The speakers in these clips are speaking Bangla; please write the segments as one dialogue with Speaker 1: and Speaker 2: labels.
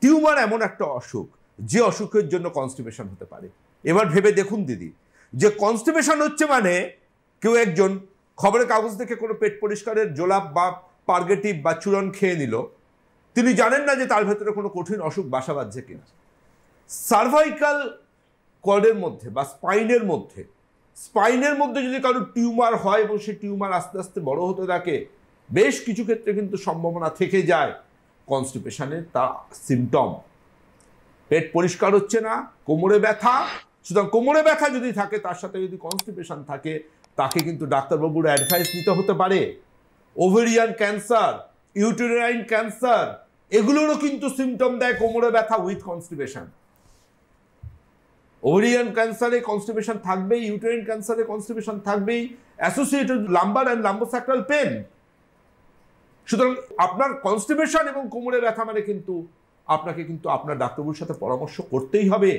Speaker 1: টিউমার এমন একটা অসুখ যে অসুখের জন্য কনস্টিপেশন হতে পারে। এবার ভেবে দেখুন দিদি, যে কনস্টিপেশন হচ্ছে মানে কেউ একজন খবরের কাগজ থেকে কোনো পেট পরিষ্কারের জোলাপ বা পার্গেটিভ বা চূরণ খেয়ে নিল, তিনি জানেন না যে তার ভেতরে কোনো কঠিন অসুখ বাসা বাঁধছে কিনা। সার্ভাইকাল কর্ডের মধ্যে বা স্পাইনের মধ্যে যদি কারো টিউমার হয় এবং সেই টিউমার আস্তে আস্তে বড় হতে থাকে, বেশ কিছু ক্ষেত্রে কিন্তু সম্ভাবনা থেকে যায় কনস্টিপেশনের তা সিমটম। পেট পরিষ্কার হচ্ছে না, কোমরে ব্যথা, সুতরাং কোমরে ব্যথা যদি থাকে তার সাথে যদি কনস্টিপেশন থাকে, তাকে কিন্তু ডাক্তারবাবুর অ্যাডভাইস নিতে হতে পারে। ওভেরিয়ান ক্যান্সার, ইউটেরাইন ক্যান্সার, এগুলোরও কিন্তু সিমটম দেয় কোমরে ব্যথা উইথ কনস্টিপেশন। ওভেরিয়ান ক্যান্সারে কনস্টিপেশন থাকবেই, ইউটেরাইন ক্যান্সারে কনস্টিপেশন থাকবেই, associated lumbar and lumbosacral pain. সুতরাং আপনার কনস্টিপেশন এবং কোমরে ব্যথা মানে কিন্তু আপনাকে কিন্তু আপনার ডাক্তারবাবুর সাথে পরামর্শ করতেই হবে।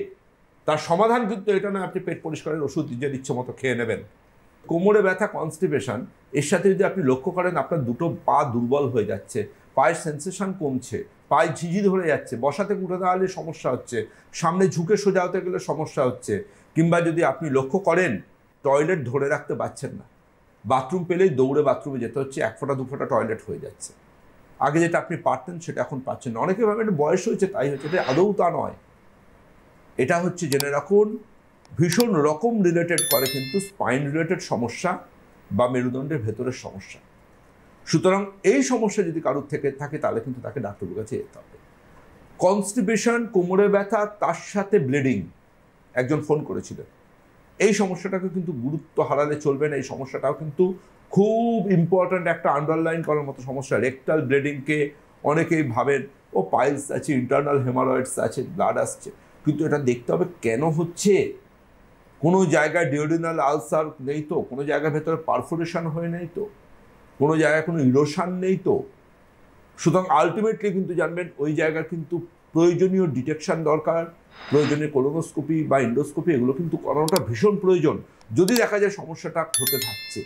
Speaker 1: তার সমাধান কিন্তু এটা না আপনি পেট পরিষ্কারের ওষুধ নিজের ইচ্ছে মতো খেয়ে নেবেন। কোমরে ব্যথা, কনস্টিপেশন, এর সাথে যদি আপনি লক্ষ্য করেন আপনার দুটো পা দুর্বল হয়ে যাচ্ছে, পায়ের সেন্সেশন কমছে, পায়ে ঝিঝি ধরে যাচ্ছে, বসাতে উঠে দাঁড়ালে সমস্যা হচ্ছে, সামনে ঝুঁকে সোজা হতে গেলে সমস্যা হচ্ছে, কিংবা যদি আপনি লক্ষ্য করেন টয়লেট ধরে রাখতে পারছেন না, বাথরুম পেলেই দৌড়ে বাথরুমে যেতে হচ্ছে, 1 ফোঁটা 2 ফোঁটা টয়লেট হয়ে যাচ্ছে, আগে যেটা আপনি পারতেন সেটা এখন পাচ্ছেন না। অনেকে ভাবেন বয়স হয়েছে তাই হচ্ছে, এটা আদৌ তা নয়। এটা হচ্ছে জেনে রাখুন ভীষণ রকম রিলেটেড করে কিন্তু স্পাইন রিলেটেড সমস্যা বা মেরুদণ্ডের ভেতরের সমস্যা। সুতরাং এই সমস্যা যদি কারোর থেকে থাকে তাহলে কিন্তু তাকে ডাক্তারের কাছে যেতে হবে। কনস্টিপেশন, কোমরে ব্যথা, তার সাথে ব্লিডিং, একজন ফোন করেছিলেন। এই সমস্যাটাকে কিন্তু গুরুত্ব হারালে চলবে না। এই সমস্যাটাও কিন্তু খুব ইম্পর্ট্যান্ট, একটা আন্ডারলাইন করার মতো সমস্যা। রেকটাল ব্লিডিংকে অনেকেই ভাবেন ও পাইলস আছে, ইন্টারনাল হেমারয়েডস আছে, ব্লাড আসছে, কিন্তু এটা দেখতে হবে কেন হচ্ছে। কোনো জায়গায় ডিওডিনাল আলসার নেই তো, কোনো জায়গার ভেতরে পারফোরেশন হয়ে নেই তো, কোনো জায়গায় কোনো ইরোশন নেই তো। সুতরাং আলটিমেটলি কিন্তু জানবেন ওই জায়গার কিন্তু প্রয়োজনীয় ডিটেকশন দরকার, প্রয়োজনীয় কোলোনোস্কোপি বা এন্ডোস্কোপি এগুলো কিন্তু করানোটা ভীষণ প্রয়োজন যদি দেখা যায় সমস্যাটা হতে থাকছে।